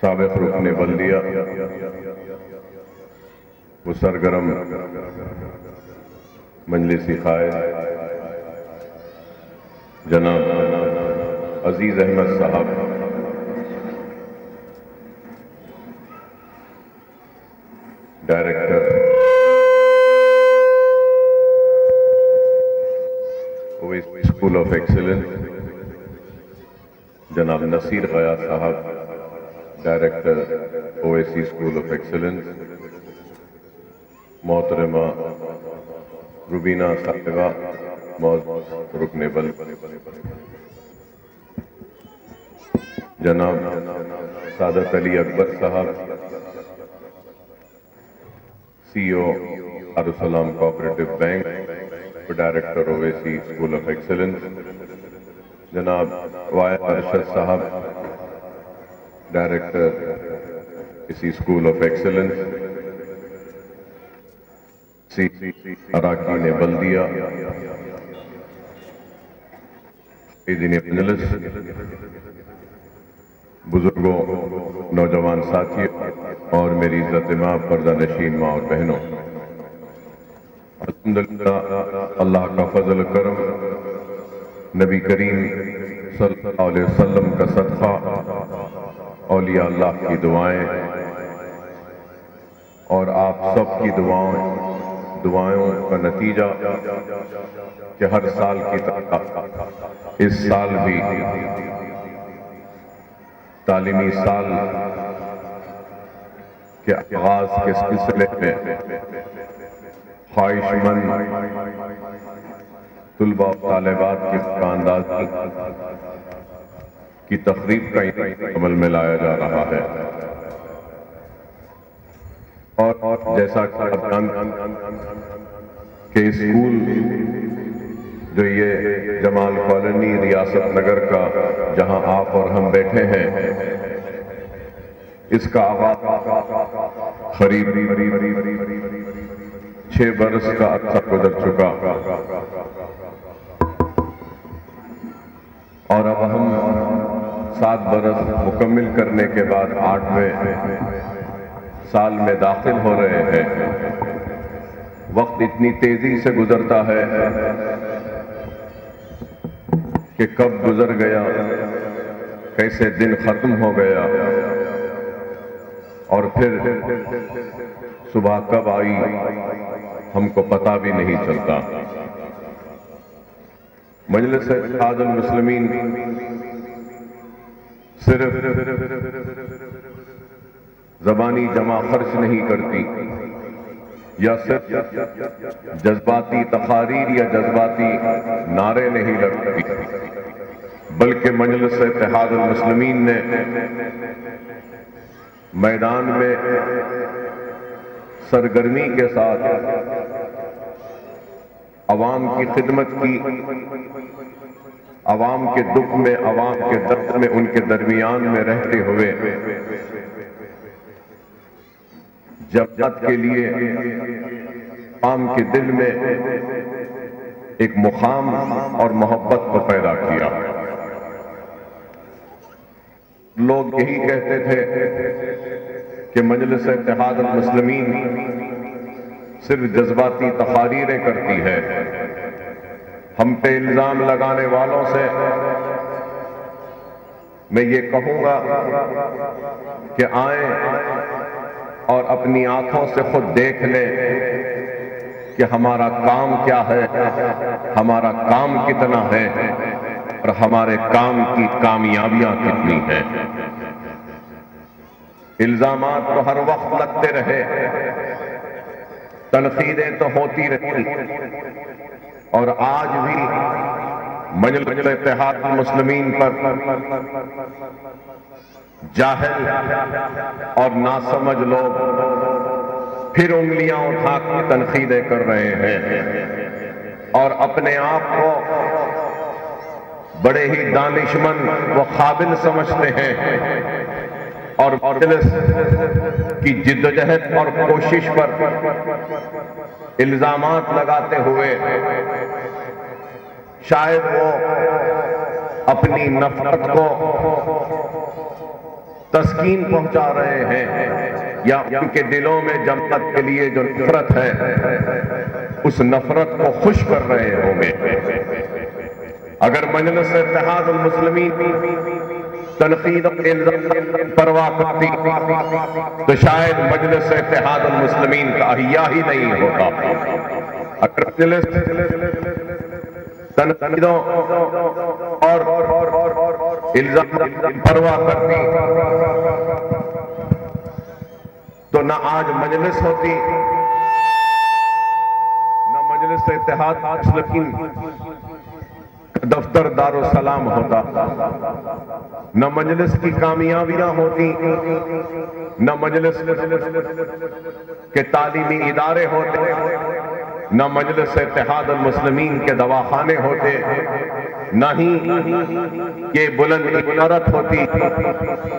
سابق رکن بلدیہ و سرگرم مجلسی قائد جناب عزیز احمد صاحب، director Owaisi school of excellence, جناب نصیر غیاث صاحب، director Owaisi school of excellence, محترمہ روبینہ صاحبہ، معزز رکن بلد، جناب سعادت علی اکبر صاحب، C O Darussalam cooperative bank, director Owaisi school of excellence, جناب واحد ارشد صاحب، ڈائریکٹر اسی اسکول آف ایکسیلنس، اراکین بلدیہ، قائدین مجلس، بزرگوں، نوجوان ساتھیوں اور میری عزت ماں، پردہ نشین ماں اور بہنوں، الحمدللہ اللہ کا فضل کرم، نبی کریم صلی اللہ علیہ وسلم کا صدقہ، اولیاء اللہ کی دعائیں اور آپ سب کی دعائوں کا نتیجہ کہ ہر سال کی طرح اس سال بھی تعلیمی سال کے آغاز کے سلسلے میں خواہش مند طلباء و طالبات کی خاندازی کی تقریب کا عمل میں لایا جا رہا ہے، اور جیسا کہ آپ جانتے ہیں کہ اسکول جو یہ جمال کالونی ریاست نگر کا جہاں آپ اور ہم بیٹھے ہیں، اس کا آغاز قریب 6 برس کا عرصہ گزر چکا، اور اب ہم 7 برس مکمل کرنے کے بعد 8ویں سال میں داخل ہو رہے ہیں۔ وقت اتنی تیزی سے گزرتا ہے کہ کب گزر گیا، کیسے دن ختم ہو گیا، اور پھر صبح کب آئی ہم کو پتہ بھی نہیں چلتا۔ مجلس اتحاد المسلمین صرف زبانی جمع خرچ نہیں کرتی یا صرف جذباتی تقاریر یا جذباتی نعرے نہیں لگتی، بلکہ مجلس اتحاد المسلمین نے میدان میں سرگرمی کے ساتھ عوام کی خدمت کی، عوام کے دکھ میں، عوام کے درد میں، ان کے درمیان میں رہتے ہوئے جماعت کے لیے عوام کے دل میں ایک مقام اور محبت کو پیدا کیا۔ لوگ یہی کہتے تھے کہ مجلس اتحاد المسلمین صرف جذباتی تقاریریں کرتی ہے۔ ہم پہ الزام لگانے والوں سے میں یہ کہوں گا کہ آئیں اور اپنی آنکھوں سے خود دیکھ لیں کہ ہمارا کام کیا ہے، ہمارا کام کتنا ہے، اور ہمارے کام کی کامیابیاں کتنی ہیں۔ الزامات تو ہر وقت لگتے رہے، تنقیدیں تو ہوتی رہی، اور آج بھی مجلس اتحاد المسلمین پر جاہل اور ناسمجھ لوگ پھر انگلیاں اٹھا کے تنقیدیں کر رہے ہیں، اور اپنے آپ کو بڑے ہی دانشمند و قابل سمجھتے ہیں، اور مجلس کی جدوجہد اور کوشش پر الزامات لگاتے ہوئے شاید وہ اپنی نفرت کو تسکین پہنچا رہے ہیں یا ان کے دلوں میں جماعت کے لیے جو نفرت ہے اس نفرت کو خوش کر رہے ہوں گے؟ اگر مجلس اتحاد المسلمین تنقید اور الزام پرواہ کرتی تو شاید مجلس اتحاد المسلمین کا احیاء ہی نہیں ہوتا۔ اگر مجلس تنقیدوں اور الزام پرواہ کرتی تو نہ آج مجلس ہوتی، نہ مجلس اتحاد المسلمین دفتر دارالسلام ہوتا، نہ مجلس کی کامیابیاں ہوتی، نہ مجلس کے تعلیمی ادارے ہوتے، نہ مجلس اتحاد المسلمین کے دواخانے ہوتے، نہ ہی یہ بلند عمارت ہوتی،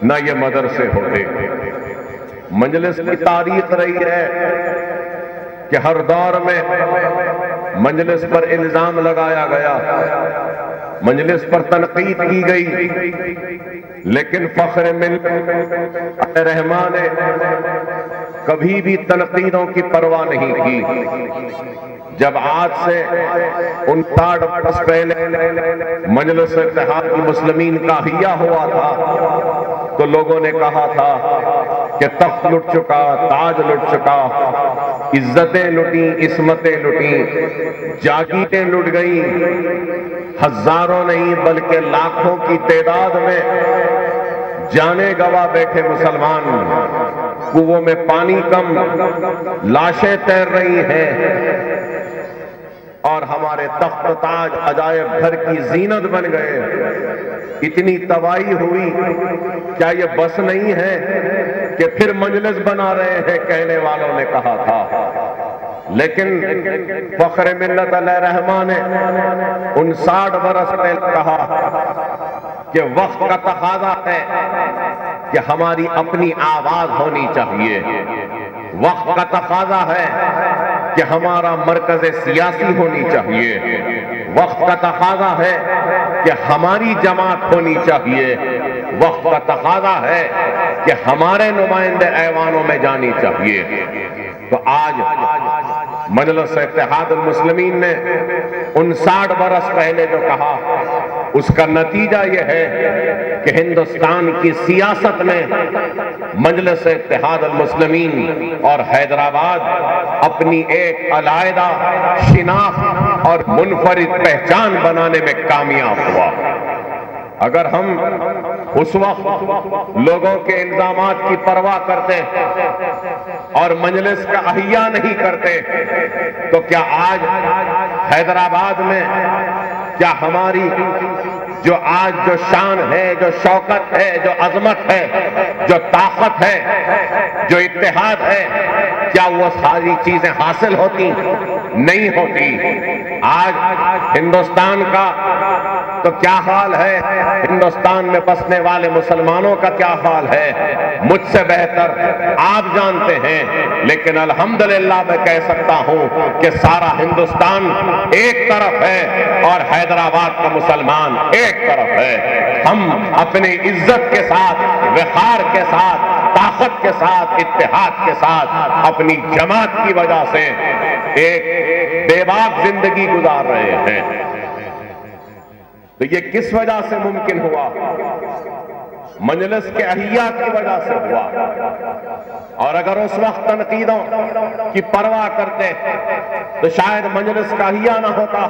نہ یہ مدرسے ہوتے۔ مجلس کی تاریخ رہی ہے کہ ہر دور میں مجلس پر الزام لگایا گیا، مجلس پر تنقید کی گئی، لیکن فخر ملت رحمان نے کبھی بھی تنقیدوں کی پرواہ نہیں کی۔ جب آج سے 59 برس پہلے مجلس اتحاد المسلمین کا احیاء ہوا تھا تو لوگوں نے کہا تھا کہ تخت لٹ چکا، تاج لٹ چکا، عزتیں لٹیں، عصمتیں لٹیں، جاگیریں لٹ گئیں، ہزاروں نہیں بلکہ لاکھوں کی تعداد میں جانے گوا بیٹھے مسلمان، کنووں میں پانی کم، لاشیں تیر رہی ہیں، اور ہمارے تخت و تاج عجائب گھر کی زینت بن گئے۔ اتنی تباہی ہوئی، کیا یہ بس نہیں ہے کہ پھر مجلس بنا رہے ہیں؟ کہنے والوں نے کہا تھا، لیکن فخر ملت علیہ رحمہ نے 59 برس پہلے کہا کہ وقت کا تقاضا ہے کہ ہماری اپنی آواز ہونی چاہیے، وقت کا تقاضا ہے کہ ہمارا مرکز سیاسی ہونی چاہیے، وقت کا تقاضا ہے کہ ہماری جماعت ہونی چاہیے، وقت کا تقاضا ہے کہ ہمارے نمائندے ایوانوں میں جانی چاہیے۔ تو آج مجلس اتحاد المسلمین نے 59 برس پہلے جو کہا، اس کا نتیجہ یہ ہے کہ ہندوستان کی سیاست میں مجلس اتحاد المسلمین اور حیدرآباد اپنی ایک علیحدہ شناخت اور منفرد پہچان بنانے میں کامیاب ہوا۔ اگر ہم اس وقت لوگوں کے الزامات کی پرواہ کرتے اور مجلس کا احیاء نہیں کرتے تو کیا آج حیدرآباد میں کیا ہماری جو آج جو شان ہے، جو شوکت ہے، جو عظمت ہے، جو طاقت ہے، جو اتحاد ہے، کیا وہ ساری چیزیں حاصل ہوتی؟ نہیں ہوتی۔ آج ہندوستان کا تو کیا حال ہے، ہندوستان میں بسنے والے مسلمانوں کا کیا حال ہے، مجھ سے بہتر آپ جانتے ہیں، لیکن الحمدللہ میں کہہ سکتا ہوں کہ سارا ہندوستان ایک طرف ہے اور حیدرآباد کا مسلمان ایک طرف ہے۔ ہم اپنی عزت کے ساتھ، وقار کے ساتھ، طاقت کے ساتھ، اتحاد کے ساتھ اپنی جماعت کی وجہ سے ایک بے باک زندگی گزار رہے ہیں۔ تو یہ کس وجہ سے ممکن ہوا؟ مجلس کے احیاء کی وجہ سے ہوا۔ اور اگر اس وقت تنقیدوں کی پرواہ کرتے تو شاید مجلس کا احیاء نہ ہوتا،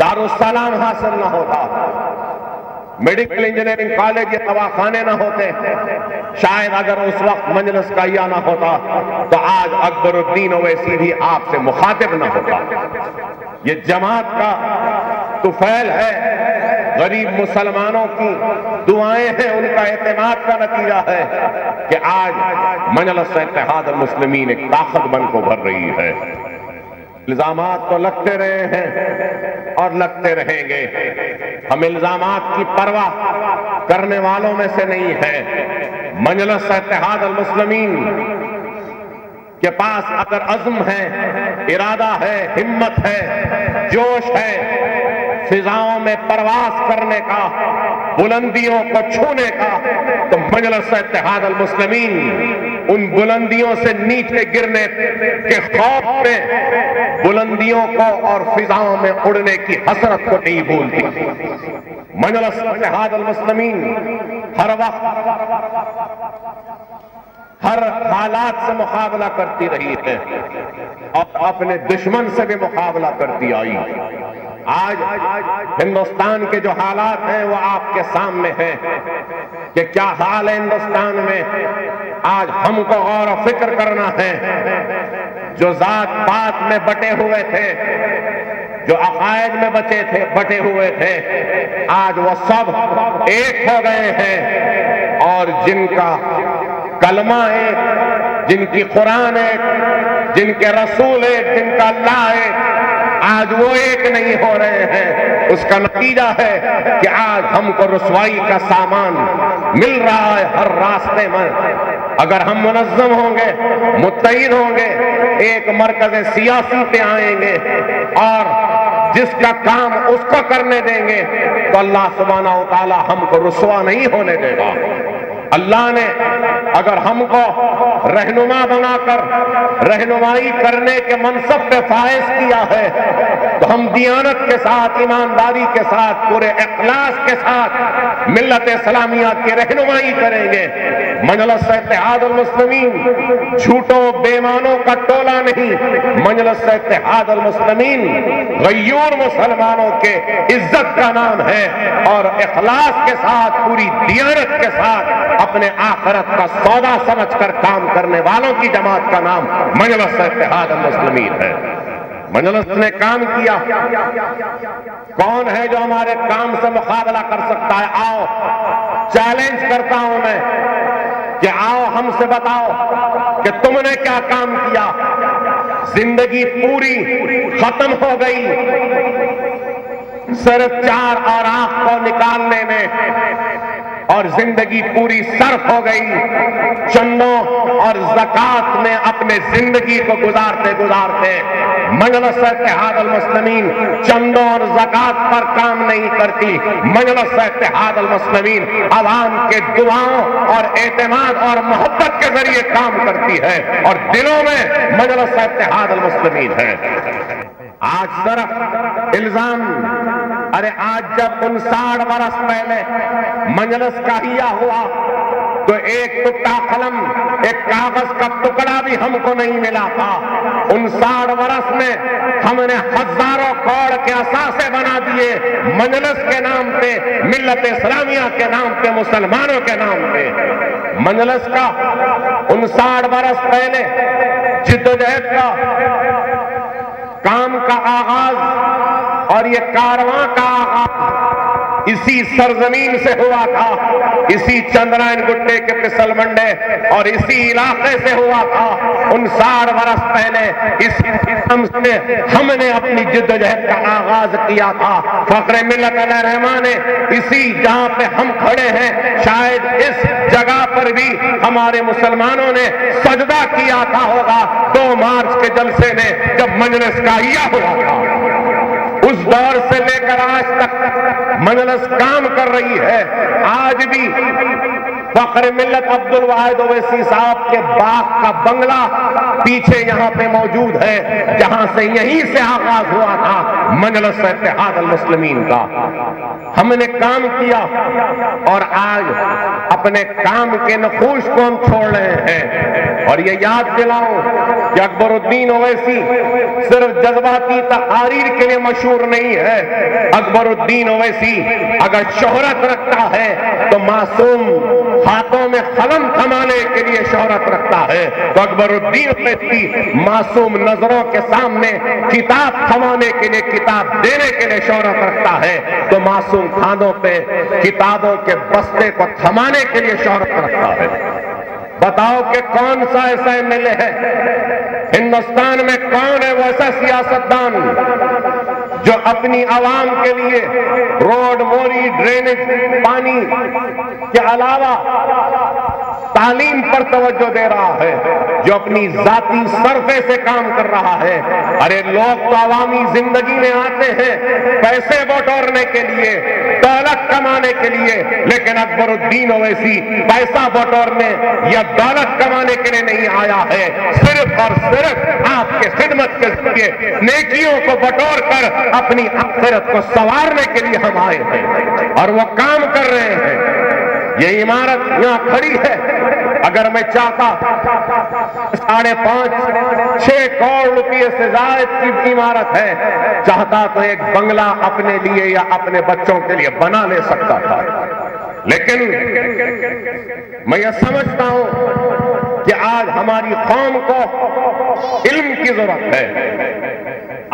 دارالسلام حاصل نہ ہوتا، میڈیکل انجینئرنگ کالج یا دواخانے نہ ہوتے، شاید اگر اس وقت مجلس کا احیاء نہ ہوتا تو آج اکبر الدین اویسی بھی آپ سے مخاطب نہ ہوتا۔ یہ جماعت کا طفیل ہے، غریب مسلمانوں کی دعائیں ہیں، ان کا اعتماد کا نتیجہ ہے کہ آج مجلس اتحاد المسلمین ایک طاقت بن کو بھر رہی ہے۔ الزامات تو لگتے رہے ہیں اور لگتے رہیں گے، ہم الزامات کی پرواہ کرنے والوں میں سے نہیں ہیں۔ مجلس اتحاد المسلمین کے پاس اگر عزم ہے، ارادہ ہے، ہمت ہے، جوش ہے، فضاؤں میں پرواز کرنے کا، بلندیوں کو چھونے کا تو مجلس اتحاد المسلمین ان بلندیوں سے نیچے گرنے کے خوف میں بلندیوں کو اور فضاؤں میں اڑنے کی حسرت کو نہیں بھولتی۔ مجلس اتحاد المسلمین ہر وقت ہر حالات سے مقابلہ کرتی رہی ہے اور اپنے دشمن سے بھی مقابلہ کرتی آئی۔ آج ہندوستان کے جو حالات ہیں وہ آپ کے سامنے ہیں کہ کیا حال ہے ہندوستان میں۔ آج ہم کو غور و فکر کرنا ہے۔ جو ذات پات میں بٹے ہوئے تھے، جو عقائد میں بٹے ہوئے تھے، آج وہ سب ایک ہو گئے ہیں، اور جن کا کلمہ ایک، جن کی قرآن ایک، جن کے رسول ایک، جن کا اللہ ایک، آج وہ ایک نہیں ہو رہے ہیں۔ اس کا نتیجہ ہے کہ آج ہم کو رسوائی کا سامان مل رہا ہے ہر راستے میں۔ اگر ہم منظم ہوں گے، متحد ہوں گے، ایک مرکز سیاسی پہ آئیں گے اور جس کا کام اس کو کرنے دیں گے تو اللہ سبحانہ و تعالی ہم کو رسوا نہیں ہونے دے گا۔ اللہ نے اگر ہم کو رہنما بنا کر رہنمائی کرنے کے منصب پہ فائز کیا ہے تو ہم دیانت کے ساتھ، ایمانداری کے ساتھ، پورے اخلاص کے ساتھ ملت اسلامیہ کی رہنمائی کریں گے۔ مجلس اتحاد المسلمین جھوٹوں بےمانوں کا ٹولہ نہیں، مجلس اتحاد المسلمین غیور مسلمانوں کے عزت کا نام ہے، اور اخلاص کے ساتھ، پوری دیانت کے ساتھ اپنے آخرت کا سودا سمجھ کر کام کرنے والوں کی جماعت کا نام مجلس اتحاد المسلمین ہے۔ مجلس نے کام کیا۔ کون ہے جو ہمارے کام سے مقابلہ کر سکتا ہے؟ آؤ، چیلنج کرتا ہوں میں کہ آؤ ہم سے بتاؤ کہ تم نے کیا کام کیا۔ زندگی پوری ختم ہو گئی صرف 4 اوراق کو نکالنے میں، اور زندگی پوری صرف ہو گئی چندوں اور زکوٰۃ میں اپنے زندگی کو گزارتے گزارتے۔ مجلس اتحاد المسلمین چندوں اور زکوٰۃ پر کام نہیں کرتی، مجلس اتحاد المسلمین عوام کے دعاؤں اور اعتماد اور محبت کے ذریعے کام کرتی ہے، اور دلوں میں مجلس اتحاد المسلمین ہے۔ آج صرف الزام، ارے آج جب 59 برس پہلے مجلس کا ہیا ہوا تو ایک ٹکڑا قلم، ایک کاغذ کا ٹکڑا بھی ہم کو نہیں ملا تھا۔ 59 برس میں ہم نے ہزاروں کروڑ کے اثاثے بنا دیے، مجلس کے نام پہ، ملت اسلامیہ کے نام پہ، مسلمانوں کے نام پہ۔ مجلس کا 59 برس پہلے جدوجہد کا کام کا آغاز اور یہ کارواں کا آغاز اسی سرزمین سے ہوا تھا، اسی چندرائن گٹے کے پسل منڈے اور اسی علاقے سے ہوا تھا۔ 59 برس پہلے اسی سے ہم نے اپنی جدوجہد کا آغاز کیا تھا۔ فخر ملت علیہ رحمٰن نے اسی جہاں پہ ہم کھڑے ہیں، شاید اس جگہ پر بھی ہمارے مسلمانوں نے سجدہ کیا تھا ہوگا 2 مارچ کے جلسے میں جب مجلس کا ہیا ہوا تھا۔ اس دور سے لے کر آج تک مجلس کام کر رہی ہے۔ آج بھی فخر ملت عبد الواحد اویسی صاحب کے باغ کا بنگلہ پیچھے یہاں پہ موجود ہے، جہاں سے یہیں سے آغاز ہوا تھا مجلس اتحاد المسلمین کا۔ ہم نے کام کیا اور آج اپنے کام کے نقوش کو ہم چھوڑ رہے ہیں۔ اور یہ یاد دلاؤں کہ اکبر الدین اویسی صرف جذباتی تقاریر کے لیے مشہور نہیں ہے۔ اکبر الدین اویسی اگر شہرت رکھتا ہے تو معصوم ہاتھوں میں قلم تھمانے کے لیے شہرت رکھتا ہے، تو اکبر الدین اویسی معصوم نظروں کے سامنے کتاب تھمانے کے لیے، کتاب دینے کے لیے شہرت رکھتا ہے، تو معصوم کھانوں پہ کتابوں کے بستے کو تھمانے کے لیے شہرت رکھتا ہے۔ بتاؤ کہ کون سا ایسا ایم ایل اے ہے ہندوستان میں، کون ہے وہ ایسا سیاستدان جو اپنی عوام کے لیے روڈ، موری، ڈرینج، پانی کے علاوہ تعلیم پر توجہ دے رہا ہے، جو اپنی ذاتی صرفے سے کام کر رہا ہے۔ ارے لوگ تو عوامی زندگی میں آتے ہیں پیسے بٹورنے کے لیے، دولت کمانے کے لیے، لیکن اکبر الدین اویسی پیسہ بٹورنے یا دولت کمانے کے لیے نہیں آیا ہے، صرف اور صرف آپ کے خدمت کے ذریعے نیکیوں کو بٹور کر اپنی آخرت کو سنوارنے کے لیے ہم آئے ہیں، اور وہ کام کر رہے ہیں۔ یہ عمارت یہاں کھڑی ہے، اگر میں چاہتا 5.5-6 کروڑ روپے سے زائد کی عمارت ہے، چاہتا تو ایک بنگلہ اپنے لیے یا اپنے بچوں کے لیے بنا لے سکتا تھا، لیکن میں یہ سمجھتا ہوں کہ آج ہماری قوم کو علم کی ضرورت ہے۔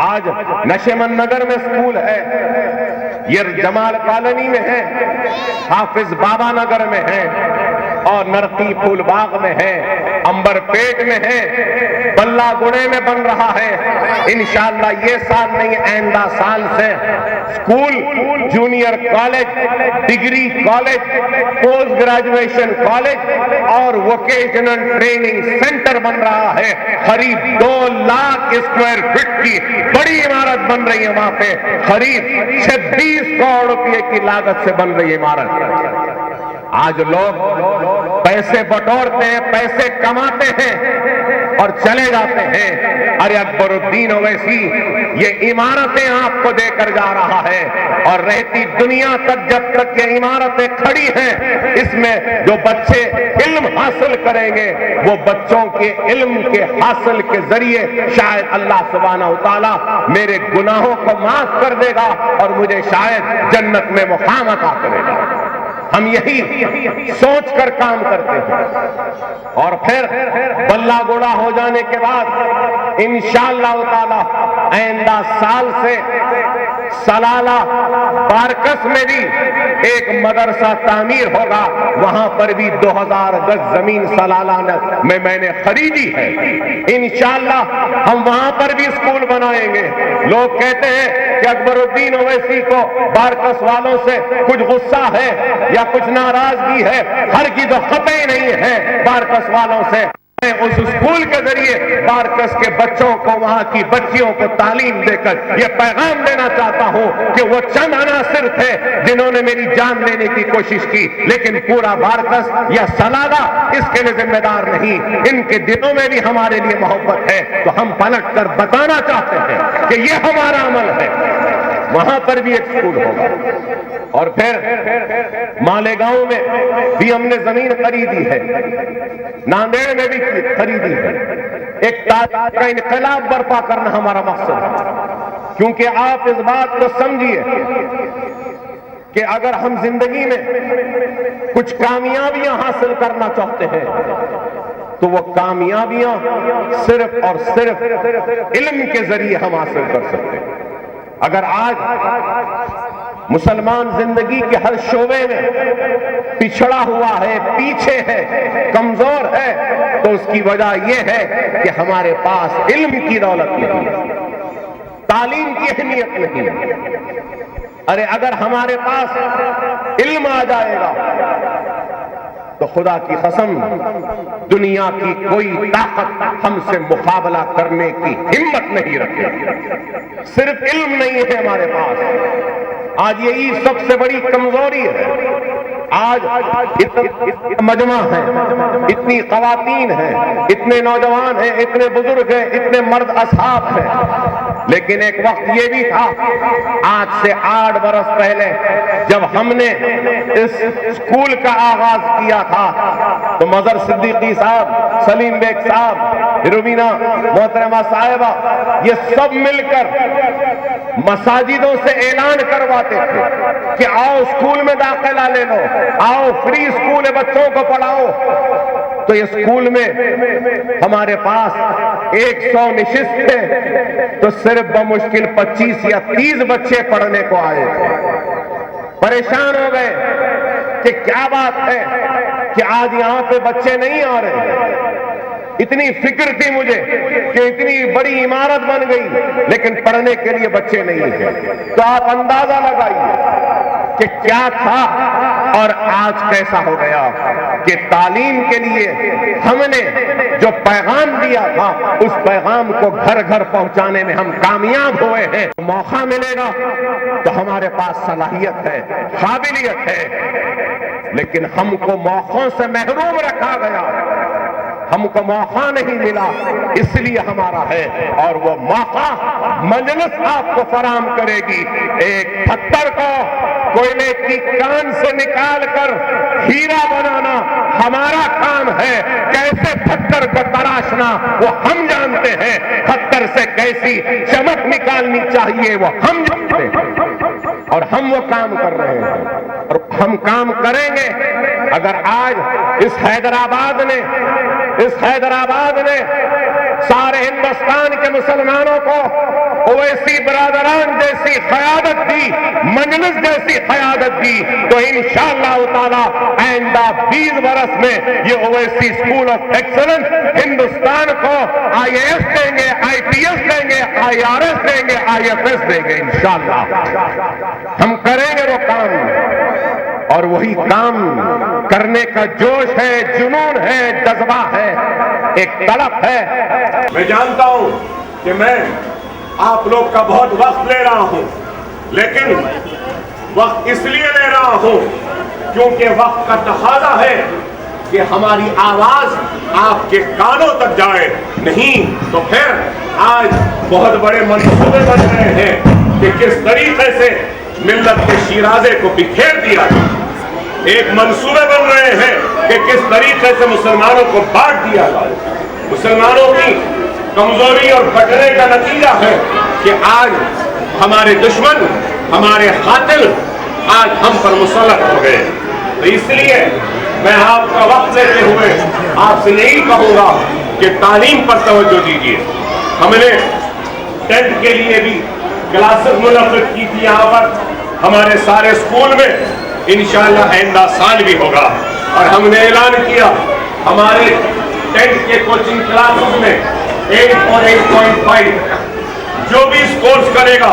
آج نشیمن نگر میں سکول ہے، یہ جمال کالونی میں ہے، حافظ بابا نگر میں ہے، اور نرقی پھول باغ میں ہے، امبر پیٹ میں ہے، بلہ گڑے میں بن رہا ہے۔ انشاءاللہ یہ سال نہیں، آئندہ سال سے school, junior college, degree college, post graduation college اور ووکیشنل ٹریننگ سینٹر بن رہا ہے۔ قریب 2 لاکھ اسکوائر فٹ کی بڑی عمارت بن رہی ہے وہاں پہ، قریب 26 کروڑ روپے کی لاگت سے بن رہی ہے عمارت۔ آج لوگ پیسے بٹورتے ہیں، پیسے کماتے ہیں اور چلے جاتے ہیں۔ ارے اکبر الدین اویسی یہ عمارتیں آپ کو دے کر جا رہا ہے، اور رہتی دنیا تک جب تک یہ عمارتیں کھڑی ہیں، اس میں جو بچے علم حاصل کریں گے، وہ بچوں کے علم کے حاصل کے ذریعے شاید اللہ سبحانہ وتعالی میرے گناہوں کو معاف کر دے گا اور مجھے شاید جنت میں مقام عطا کرے گا۔ ہم یہی سوچ کر کام کرتے ہیں، اور پھر بلہ گوڑا ہو جانے کے بعد انشاءاللہ تعالی آئندہ سال سے سلالہ بارکس میں بھی ایک مدرسہ تعمیر ہوگا، وہاں پر بھی 2000 گز زمین سلالہ میں نے خریدی ہے۔ انشاءاللہ ہم وہاں پر بھی اسکول بنائیں گے۔ لوگ کہتے ہیں کہ اکبر الدین اویسی کو بارکس والوں سے کچھ غصہ ہے یا کچھ ناراضگی ہے، ہرگز قطعی نہیں ہے بارکس والوں سے۔ میں اس اسکول کے ذریعے بارکس کے بچوں کو، وہاں کی بچیوں کو تعلیم دے کر یہ پیغام دینا چاہتا ہوں کہ وہ چند عناصر تھے جنہوں نے میری جان لینے کی کوشش کی، لیکن پورا بارکس یا سلالہ اس کے لیے ذمہ دار نہیں۔ ان کے دلوں میں بھی ہمارے لیے محبت ہے، تو ہم پلٹ کر بتانا چاہتے ہیں کہ یہ ہمارا عمل ہے۔ وہاں پر بھی ایک اسکول ہوگا، اور پھر مالیگاؤں میں بھی ہم نے زمین خریدی ہے، ناندیڑ میں بھی خریدی ہے۔ ایک تاریخ کا انقلاب برپا کرنا ہمارا مقصد ہے، کیونکہ آپ اس بات کو سمجھیے کہ اگر ہم زندگی میں کچھ کامیابیاں حاصل کرنا چاہتے ہیں تو وہ کامیابیاں صرف اور صرف علم کے ذریعے ہم حاصل کر سکتے ہیں۔ اگر آج مسلمان زندگی کے ہر شعبے میں پچھڑا ہوا ہے، پیچھے ہے، کمزور ہے، تو اس کی وجہ یہ ہے کہ ہمارے پاس علم کی دولت نہیں، تعلیم کی اہمیت نہیں۔ ارے اگر ہمارے پاس علم آ جائے گا تو خدا کی قسم دنیا کی کوئی طاقت ہم سے مقابلہ کرنے کی ہمت نہیں رکھے گی۔ صرف علم نہیں ہے ہمارے پاس، آج یہی سب سے بڑی کمزوری ہے۔ آج اتنا مجمع ہے، اتنی خواتین ہیں، اتنے نوجوان ہیں، اتنے بزرگ ہیں، اتنے مرد اصحاب ہیں، لیکن ایک وقت یہ بھی تھا، آج سے 8 برس پہلے جب ہم نے اس اسکول کا آغاز کیا تھا تو مظہر صدیقی صاحب، سلیم بیگ صاحب، روبینہ محترمہ صاحبہ، یہ سب مل کر مساجدوں سے اعلان کرواتے تھے کہ آؤ اسکول میں داخلہ لے لو، آؤ فری اسکول ہے، بچوں کو پڑھاؤ۔ تو یہ اسکول میں ہمارے پاس 100 نشست تھے تو صرف بمشکل 25 یا 30 بچے پڑھنے کو آئے تھے۔ پریشان ہو گئے کہ کیا بات ہے کہ آج یہاں پہ بچے نہیں آ رہے۔ اتنی فکر تھی مجھے کہ اتنی بڑی عمارت بن گئی لیکن پڑھنے کے لیے بچے نہیں ہیں۔ تو آپ اندازہ لگائیے کہ کیا تھا اور آج کیسا ہو گیا، کہ تعلیم کے لیے ہم نے جو پیغام دیا تھا اس پیغام کو گھر گھر پہنچانے میں ہم کامیاب ہوئے ہیں۔ موقع ملے گا تو ہمارے پاس صلاحیت ہے، قابلیت ہے، لیکن ہم کو موقعوں سے محروم رکھا گیا، ہم کو موقع نہیں ملا، اس لیے ہمارا ہے، اور وہ موقع مجلس آپ کو فراہم کرے گی۔ ایک پتھر کو کوئلے کی کان سے نکال کر ہیرا بنانا ہمارا کام ہے، کیسے پتھر کو تراشنا وہ ہم جانتے ہیں، پتھر سے کیسی چمک نکالنی چاہیے وہ ہم جانتے ہیں، اور ہم وہ کام کر رہے ہیں، اور ہم کام کریں گے۔ اگر آج اس حیدرآباد نے سارے ہندوستان کے مسلمانوں کو اویسی برادران جیسی قیادت دی، مجلس جیسی قیادت دی، تو انشاءاللہ تعالی آئندہ 20 برس میں یہ Owaisi school of excellence Hindustan کو IAS دیں گے، IPS دیں گے، IRS دیں گے، IFS دیں گے انشاءاللہ۔ ہم کریں گے وہ کام، اور وہی کام کرنے کا جوش ہے، جنون ہے، جذبہ ہے، ایک طلب ہے۔ میں جانتا ہوں کہ میں آپ لوگ کا بہت وقت لے رہا ہوں، لیکن وقت اس لیے لے رہا ہوں کیونکہ وقت کا تقاضا ہے کہ ہماری آواز آپ کے کانوں تک جائے، نہیں تو پھر آج بہت بڑے منصوبے بن رہے ہیں کہ کس طریقے سے ملت کے شیرازے کو بکھیر دیا جائے، ایک منصوبے بن رہے ہیں کہ کس طریقے سے مسلمانوں کو بانٹ دیا جائے۔ مسلمانوں کی کمزوری اور بٹنے کا نتیجہ ہے کہ آج ہمارے دشمن، ہمارے قاتل آج ہم پر مسلط ہو گئے۔ تو اس لیے میں آپ کا وقت لیتے ہوئے آپ سے یہی کہوں گا کہ تعلیم پر توجہ دیجیے۔ ہم نے 10th کے لیے بھی کلاسز منعقد کی تھی یہاں پر ہمارے سارے اسکول میں، انشاءاللہ آئندہ سال بھی ہوگا، اور ہم نے اعلان کیا ہمارے 10th کے کوچنگ کلاسز میں 8 اور 8.5 جو بھی اسکورس کرے گا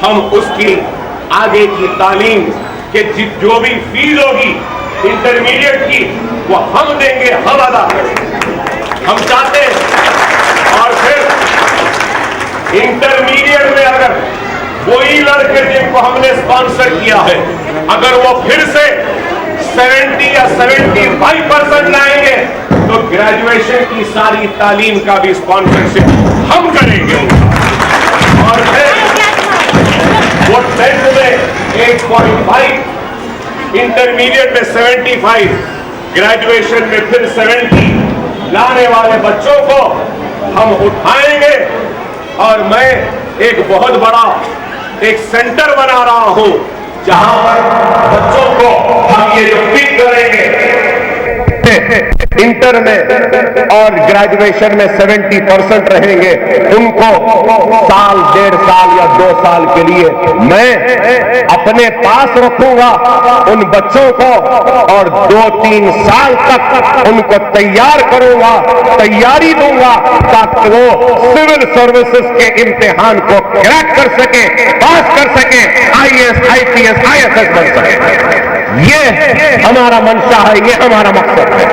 ہم اس کی آگے کی تعلیم کے جو بھی فیس ہوگی انٹرمیڈیٹ کی وہ ہم دیں گے، ہم ادا کریں گے۔ ہم چاہتے ہیں، اور پھر انٹرمیڈیٹ میں اگر وہی لڑکے جن کو ہم نے اسپانسر کیا ہے اگر وہ پھر سے 70 یا 75% لائیں گے تو گریجویشن کی ساری تعلیم کا بھی اسپانسرشپ ہم کریں گے، اور پھر وہ 10th میں 8.5، انٹرمیڈیٹ میں 75، گریجویشن میں پھر 70 لانے والے بچوں کو ہم اٹھائیں گے، اور میں ایک بہت بڑا ایک سینٹر بنا رہا ہوں جہاں پر بچوں کو ہم یہ جو پک کریں گے انٹر میں اور گریجویشن میں 70% رہیں گے، ان کو سال 1.5 سال یا 2 سال کے لیے میں اپنے پاس رکھوں گا ان بچوں کو، اور 2-3 سال تک ان کو تیار کروں گا، تیاری دوں گا تاکہ وہ سول سروسز کے امتحان کو کریک کر سکے، پاس کر سکے، IAS IPS IFS بن سکے۔ یہ ہمارا منشا ہے، یہ ہمارا مقصد ہے۔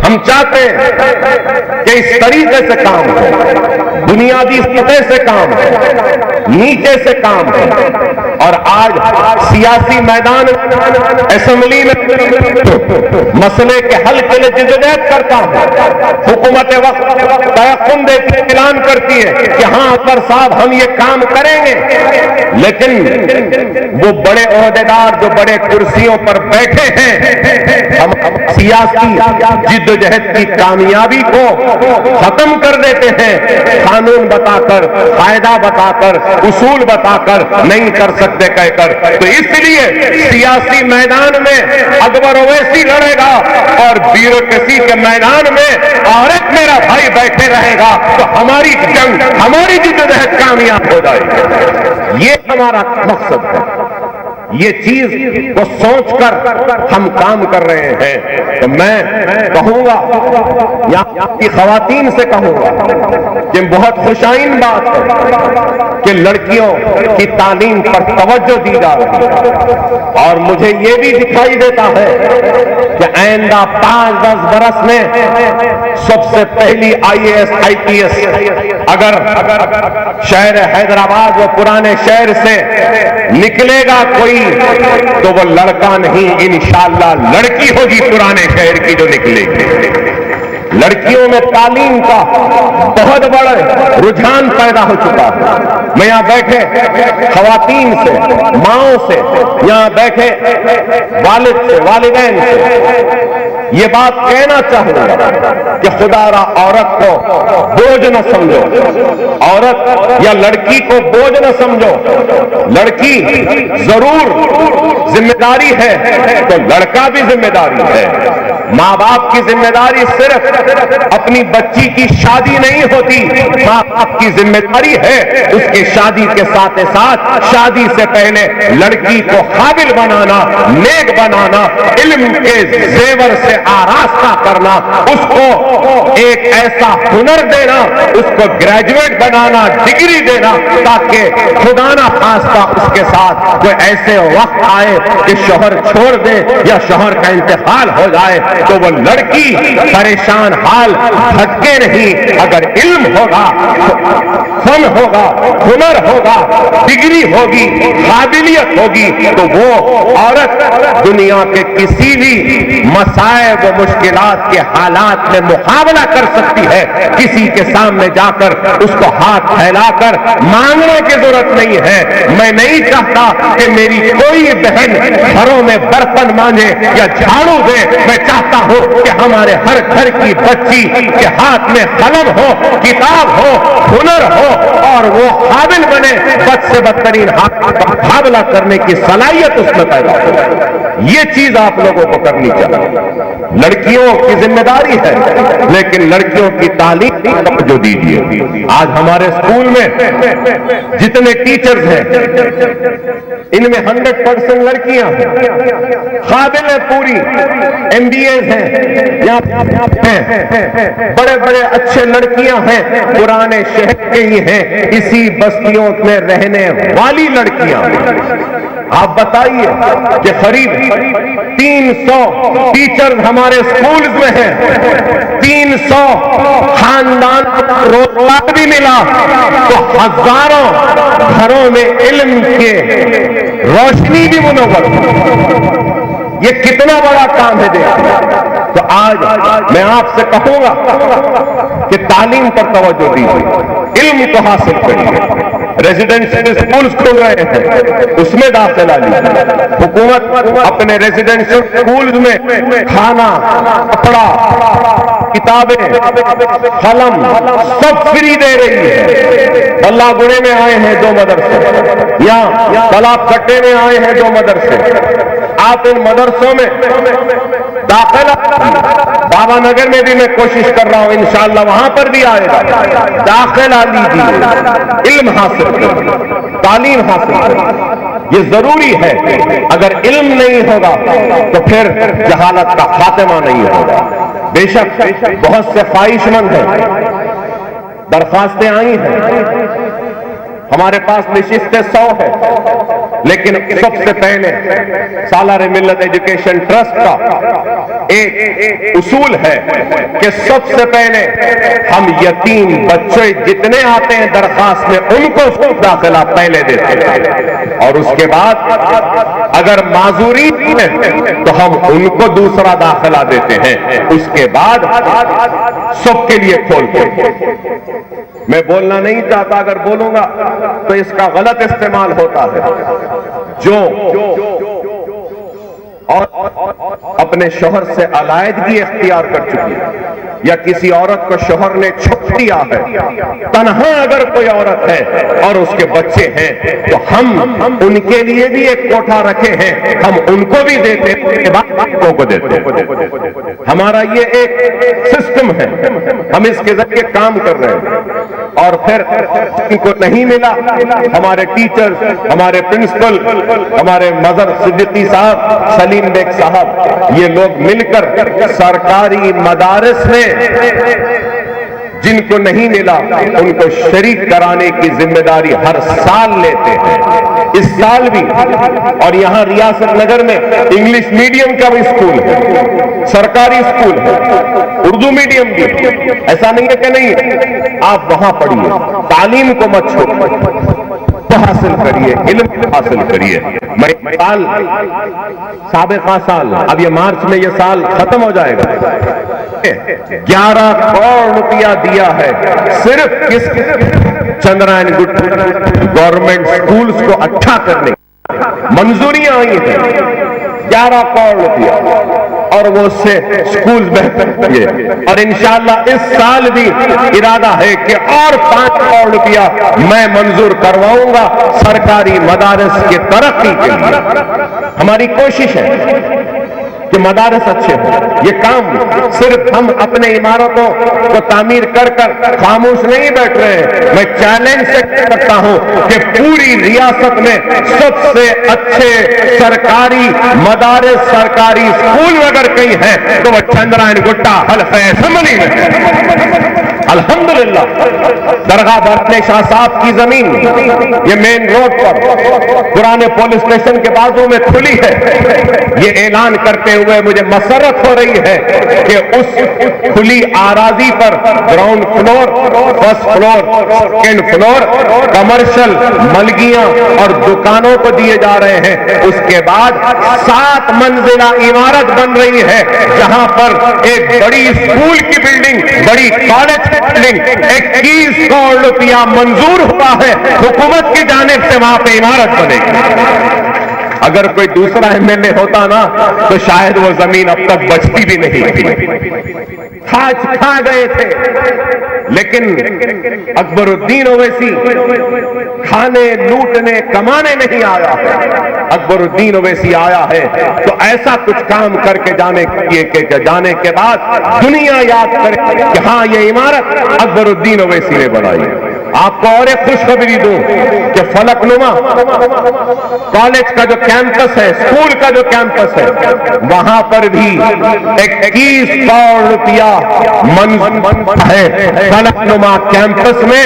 ہم چاہتے ہیں کہ اس طریقے سے کام ہو، بنیادی سطح سے کام ہو، نیچے سے کام ہو، اور آج سیاسی میدان اسمبلی میں مسئلے کے حل کے لیے جدوجہد کرتا ہوں، حکومت وقت تیقن دیتی ہے، اعلان کرتی ہے کہ ہاں اکبر صاحب ہم یہ کام کریں گے، لیکن وہ بڑے عہدیدار جو بڑے کرسیوں پر بیٹھے ہیں، ہم سیاسی جدوجہد کی کامیابی کو ختم کر دیتے ہیں، قانون بتا کر، قاعدہ بتا کر، اصول بتا کر نہیں کر سکتے کہہ کر۔ تو اس لیے سیاسی میدان میں اکبر اویسی لڑے گا، اور بیوروکریسی کے میدان میں اور ایک میرا بھائی بیٹھے رہے گا، تو ہماری جنگ، ہماری جدوجہد کامیاب ہو جائے گی۔ یہ ہمارا مقصد ہے۔ یہ چیز کو سوچ کر ہم کام کر رہے ہیں۔ تو میں کہوں گا، یہاں کی خواتین سے کہوں گا کہ بہت خوشائن بات ہے کہ لڑکیوں کی تعلیم پر توجہ دی جا رہی ہے، اور مجھے یہ بھی دکھائی دیتا ہے کہ آئندہ 5-10 برس میں سب سے پہلی IAS IPS اگر شہر حیدرآباد و پرانے شہر سے نکلے گا کوئی تو وہ لڑکا نہیں، انشاءاللہ لڑکی ہوگی پرانے شہر کی جو نکلے گی۔ لڑکیوں میں تعلیم کا بہت بڑا رجحان پیدا ہو چکا ہے۔ میں یہاں بیٹھے خواتین سے، ماؤں سے، یہاں بیٹھے والد سے، والدین سے یہ بات کہنا چاہوں گا کہ خدا را عورت کو بوجھ نہ سمجھو، عورت یا لڑکی کو بوجھ نہ سمجھو۔ لڑکی ضرور ذمہ داری ہے تو لڑکا بھی ذمہ داری ہے۔ ماں باپ کی ذمہ داری صرف اپنی بچی کی شادی نہیں ہوتی، ماں باپ کی ذمہ داری ہے اس کی شادی کے ساتھ ساتھ شادی سے پہلے لڑکی کو قابل بنانا، نیک بنانا، علم کے زیور سے آراستہ کرنا، اس کو ایک ایسا ہنر دینا، اس کو گریجویٹ بنانا، ڈگری دینا، تاکہ خدا نہ خواستہ اس کے ساتھ کوئی ایسے وقت آئے کہ شوہر چھوڑ دے یا شوہر کا انتقال ہو جائے تو وہ لڑکی پریشان حال بھٹکے نہیں۔ اگر علم ہوگا، فن ہوگا، ہنر ہوگا، ڈگری ہوگی، قابلیت ہوگی تو وہ عورت دنیا کے کسی بھی مصائب و مشکلات کے حالات میں مقابلہ کر سکتی ہے۔ کسی کے سامنے جا کر اس کو ہاتھ پھیلا کر مانگنے کی ضرورت نہیں ہے۔ میں نہیں چاہتا کہ میری کوئی بہن گھروں میں برتن مانجے یا جھاڑو دے، میں چاہتا ہوں کہ ہمارے ہر گھر کی بچی کے ہاتھ میں قلم ہو، کتاب ہو، ہنر ہو اور وہ قابل بنے، بد سے بدترین مقابلہ کرنے کی صلاحیت اس میں پیدا ہو۔ یہ چیز آپ لوگوں کو کرنی چاہیے۔ لڑکیوں کی ذمہ داری ہے لیکن لڑکیوں کی تعلیم پر توجہ دیجیے۔ آج ہمارے اسکول میں جتنے ٹیچرز ہیں ان میں 100% لڑکیاں ہیں، قابل ہے، پوری MBAs ہیں، یہاں بڑے بڑے اچھے لڑکیاں ہیں، پرانے شہر کے ہی ہیں، اسی بستیوں میں رہنے والی لڑکیاں۔ آپ بتائیے کہ قریب 300 ٹیچرز ہمارے اسکولز میں ہیں، 300 خاندان روزگار بھی ملا تو ہزاروں گھروں میں علم کے روشنی بھی منور۔ یہ کتنا بڑا کام ہے دیکھیں۔ تو آج میں آپ سے کہوں گا کہ تعلیم پر توجہ دیجیے، علم کو حاصل کریے۔ ریزیڈنشل اسکولز کھل رہے ہیں، اس میں داخلہ لیجیے۔ حکومت اپنے ریزیڈنشل اسکولز میں کھانا، کپڑا، کتابیں، قلم سب فری دے رہی ہے۔ اللہ گڑے میں آئے ہیں 2 مدرسے، یہاں تالاب کٹے میں آئے ہیں 2 مدرسے۔ آپ ان مدرسوں میں داخلہ، بابا نگر میں بھی میں کوشش کر رہا ہوں، انشاءاللہ وہاں پر بھی آئے گا، داخلہ لیجیے، علم حاصل کریں، تعلیم حاصل کریں۔ یہ ضروری ہے، اگر علم نہیں ہوگا تو پھر جہالت کا خاتمہ نہیں ہوگا۔ بے شک بہت سے خواہش مند ہیں، درخواستیں آئی ہیں، ہمارے پاس نشستیں 100 ہے، لیکن سب سے پہلے سالار ملت ایجوکیشن ٹرسٹ کا ایک اصول ہے کہ سب سے پہلے ہم یتیم بچے جتنے آتے ہیں درخواست میں ان کو داخلہ پہلے دیتے ہیں، اور اس کے بعد اگر معذوری ہے تو ہم ان کو دوسرا داخلہ دیتے ہیں، اس کے بعد سب کے لیے کھولتے ہیں۔ میں بولنا نہیں چاہتا، اگر بولوں گا تو اس کا غلط استعمال ہوتا ہے۔ جو اور اپنے شوہر سے علیحدگی اختیار کر چکی ہے یا کسی عورت کو شوہر نے چھوڑ دیا ہے، تنہا اگر کوئی عورت ہے اور اس کے بچے ہیں تو ہم ان کے لیے بھی ایک کوٹھا رکھے ہیں، ہم ان کو بھی دیتے ہیں، بچوں کو دیتے ہیں۔ ہمارا یہ ایک سسٹم ہے ہم اس کے ذریعے کام کر رہے ہیں. اور پھر ان کو نہیں ملا، ہمارے ٹیچر، ہمارے پرنسپل، ہمارے مظہر صدیقی صاحب، سلیم بیگ صاحب، یہ لوگ مل کر سرکاری مدارس میں جن کو نہیں ملا ان کو شریک کرانے کی ذمہ داری ہر سال لیتے ہیں. اس سال بھی. اور یہاں ریاست نگر میں انگلش میڈیم کا بھی اسکول ہے، سرکاری اسکول ہے، اردو میڈیم بھی. ایسا نہیں ہے کہ نہیں ہے. آپ وہاں پڑھیے، تعلیم کو مت چھوڑیے، حاصل کریے، علم حاصل کریے. میں سال سابقہ سال، اب یہ مارچ میں یہ سال ختم ہو جائے گا، 11 کروڑ روپیہ دیا ہے صرف کس چندرائن گٹھ گورنمنٹ سکولز کو اچھا کرنے. منظوریاں آئی ہیں 11 کروڑ روپیہ، اور وہ اس سے سکول بہتر ہوں گے. اور انشاءاللہ اس سال بھی ارادہ ہے کہ اور 5 کروڑ روپیہ میں منظور کرواؤں گا سرکاری مدارس کی ترقی کے لیے. ہماری کوشش ہے کہ مدارس اچھے ہوں. یہ کام صرف ہم اپنے عمارتوں کو تعمیر کر کر خاموش نہیں بیٹھ رہے ہیں. میں چیلنج سے کہہ سکتا ہوں کہ پوری ریاست میں سب سے اچھے سرکاری مدارس، سرکاری اسکول اگر کہیں ہیں تو وہ چندرائن گٹا حلقہ اسمبلی میں ہے. الحمدللہ درگاہ برکنے شاہ صاحب کی زمین یہ مین روڈ پر پرانے پولیس اسٹیشن کے بازو میں کھلی ہے. یہ اعلان کرتے ہوئے مجھے مسرت ہو رہی ہے کہ اس کھلی آراضی پر ground floor, first floor, second floor commercial ملگیاں اور دکانوں کو دیے جا رہے ہیں. اس کے بعد 7 منزلہ عمارت بن رہی ہے جہاں پر ایک بڑی اسکول کی بلڈنگ، بڑی کالج کی بلڈنگ 21 کروڑ روپیہ منظور ہوا ہے حکومت کی جانب سے، وہاں پہ عمارت بنے گی. اگر کوئی دوسرا ایم ایل اے ہوتا نا تو شاید وہ زمین اب تک بچتی بھی نہیں تھی، کھا گئے تھے. لیکن اکبر الدین اویسی کھانے، لوٹنے، کمانے نہیں آیا ہے. اکبر الدین اویسی آیا ہے تو ایسا کچھ کام کر کے جانے کے بعد دنیا یاد کرے کہ ہاں یہ عمارت اکبر الدین اویسی نے بنائی. آپ کو اور ایک خوشخبری دوں کہ فلک نما کالج کا جو کیمپس ہے، اسکول کا جو کیمپس ہے، وہاں پر بھی 21 کروڑ روپیہ ہے. فلک نما کیمپس میں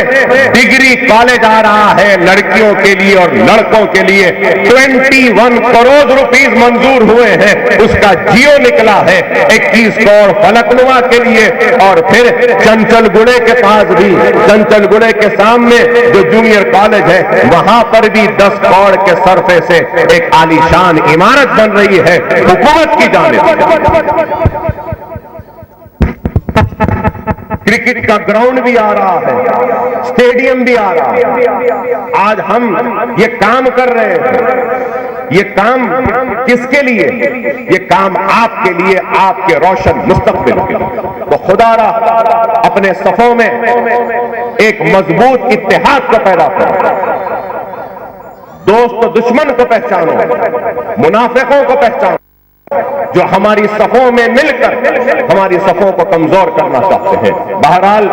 ڈگری کالج آ رہا ہے لڑکیوں کے لیے اور لڑکوں کے لیے. 21 کروڑ روپیز منظور ہوئے ہیں، اس کا جیو نکلا ہے 21 کروڑ فلک نما کے لیے. اور پھر چنچل گڑے کے پاس بھی، چنچل گڑے کے سامنے جو جونیئر کالج ہے وہاں پر بھی 10 کروڑ کے صرفے سے ایک عالی شان عمارت بن رہی ہے حکومت کی جانب. کرکٹ کا گراؤنڈ بھی آ رہا ہے، اسٹیڈیم بھی آ رہا ہے. آج ہم یہ کام کر رہے ہیں. یہ کام کس کے لیے؟ یہ کام آپ کے لیے، آپ کے روشن مستقبل کے لیے. تو خدا را اپنے صفوں میں ایک مضبوط اتحاد کو پیدا کرو. دوست و دشمن کو پہچانو، منافقوں کو پہچانو جو ہماری صفوں میں مل کر ہماری صفوں کو کمزور کرنا چاہتے ہیں. بہرحال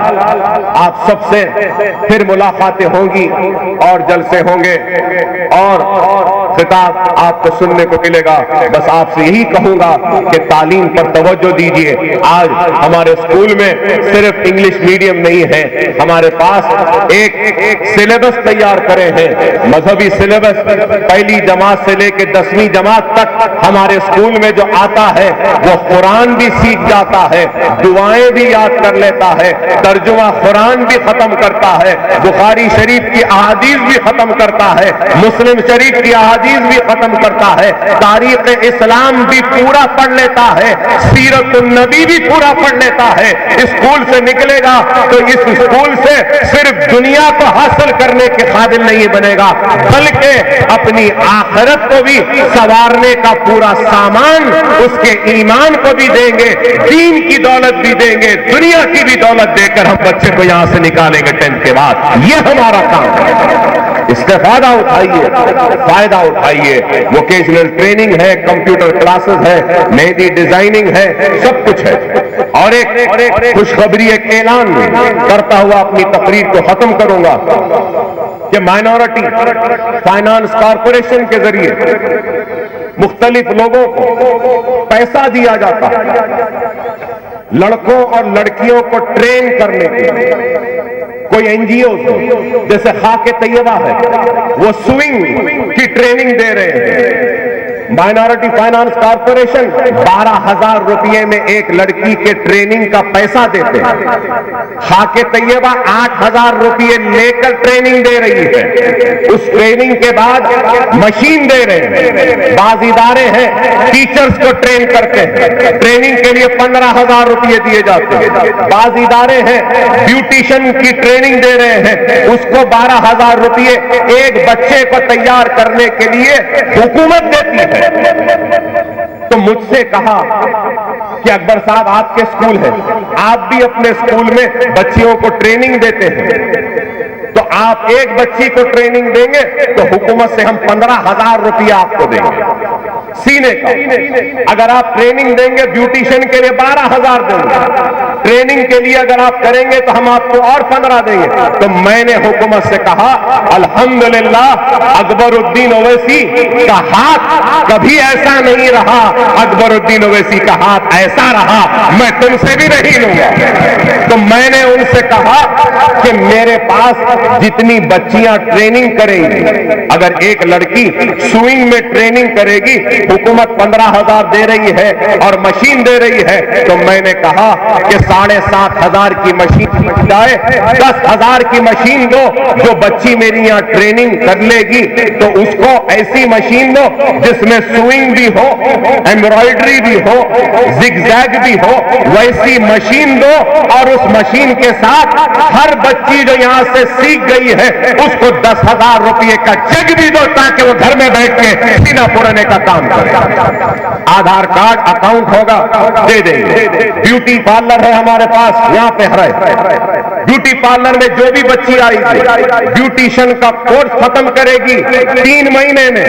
آپ سب سے پھر ملاقاتیں ہوں گی اور جلسے ہوں گے اور خطاب آپ کو سننے کو ملے گا. بس آپ سے یہی کہوں گا کہ تعلیم پر توجہ دیجیے. آج ہمارے اسکول میں صرف انگلش میڈیم نہیں ہے، ہمارے پاس ایک سلیبس تیار کرے ہیں، مذہبی سلیبس. پہلی جماعت سے لے کے 10ویں جماعت تک ہمارے اسکول میں جو آتا ہے وہ قرآن بھی سیکھ جاتا ہے، دعائیں بھی یاد کر لیتا ہے، ترجمہ قرآن بھی ختم کرتا ہے، بخاری شریف کی احادیث بھی ختم کرتا ہے، مسلم شریف کی احادیث بھی ختم کرتا ہے، تاریخ اسلام بھی پورا پڑھ لیتا ہے، سیرت النبی بھی پورا پڑھ لیتا ہے. اسکول سے نکلے گا تو اس اسکول سے صرف دنیا کو حاصل کرنے کے قابل نہیں بنے گا بلکہ اپنی آخرت کو بھی سنوارنے کا پورا سامان اس کے ایمان کو بھی دیں گے، دین کی دولت بھی دیں گے، دنیا کی بھی دولت دے کر ہم بچے کو یہاں سے نکالیں گے 10th کے بعد. یہ ہمارا کام ہے. استفادہ اٹھائیے، فائدہ اٹھائیے. ووکیشنل ٹریننگ ہے، کمپیوٹر کلاسز ہے، مہندی ڈیزائننگ ہے، سب کچھ ہے. اور ایک خوشخبری، ایک اعلان کرتا ہوا اپنی تقریر کو ختم کروں گا کہ مائنورٹی فائنانس کارپوریشن کے ذریعے مختلف لوگوں کو پیسہ دیا جاتا ہے لڑکوں اور لڑکیوں کو ٹرین کرنے کے لیے. کوئی این جی او جیسے خاک طیبہ ہے، وہ سوئنگ کی ٹریننگ دے رہے ہیں. مائنورٹی فائنانس کارپوریشن 12,000 روپئے میں ایک لڑکی کے ٹریننگ کا پیسہ دیتے ہیں. خاک طیبہ 8,000 روپئے لے کر ٹریننگ دے رہی ہے. اس ٹریننگ کے بعد مشین دے رہے ہیں. بعض ادارے ہیں ٹیچرز کو ٹرین کرتے ہیں، ٹریننگ کے لیے 15,000 روپئے دیے جاتے ہیں. بعض ادارے ہیں بیوٹیشن کی ٹریننگ دے رہے ہیں، اس کو 12,000 روپئے ایک بچے کو تیار کرنے کے لیے حکومت دیتی ہے. تو مجھ سے کہا کہ اکبر صاحب آپ کے اسکول ہے، آپ بھی اپنے اسکول میں بچیوں کو ٹریننگ دیتے ہیں، تو آپ ایک بچی کو ٹریننگ دیں گے تو حکومت سے ہم 15,000 روپیہ آپ کو دیں گے سینے کا. اگر آپ ٹریننگ دیں گے بیوٹیشن کے لیے 12,000 دیں گے. ٹریننگ کے لیے اگر آپ کریں گے تو ہم آپ کو اور 15 دیں گے. تو میں نے حکومت سے کہا الحمدللہ اکبر الدین اویسی کا ہاتھ کبھی ایسا نہیں رہا، اکبر الدین اویسی کا ہاتھ ایسا رہا، میں تم سے بھی نہیں لوں گا. تو میں نے ان سے کہا کہ میرے پاس جتنی بچیاں ٹریننگ کریں گی، اگر ایک لڑکی سوئنگ میں ٹریننگ کرے گی، حکومت 15,000 دے رہی ہے اور مشین دے رہی ہے، تو میں نے کہا کہ 7,500 کی مشین جائے 10,000 کی مشین دو. جو بچی میری یہاں ٹریننگ کر لے گی تو اس کو ایسی مشین دو جس میں سوئنگ بھی ہو، ایمبرائڈری بھی ہو، زگ زیگ بھی ہو، ویسی مشین دو. اور اس مشین کے ساتھ ہر بچی جو یہاں سے سیکھ گئی ہے اس کو 10,000 روپئے کا چیک بھی دو تاکہ وہ گھر میں بیٹھ کے سینہ پھوڑنے کا کام کرے. آدھار کارڈ اکاؤنٹ ہوگا دے دیں گے. بیوٹی پارلر ہے ہمارے پاس یہاں پہ ہے. بیوٹی پارلر میں جو بھی بچی آئی تھی بیوٹیشن کا کورس ختم کرے گی 3 مہینے میں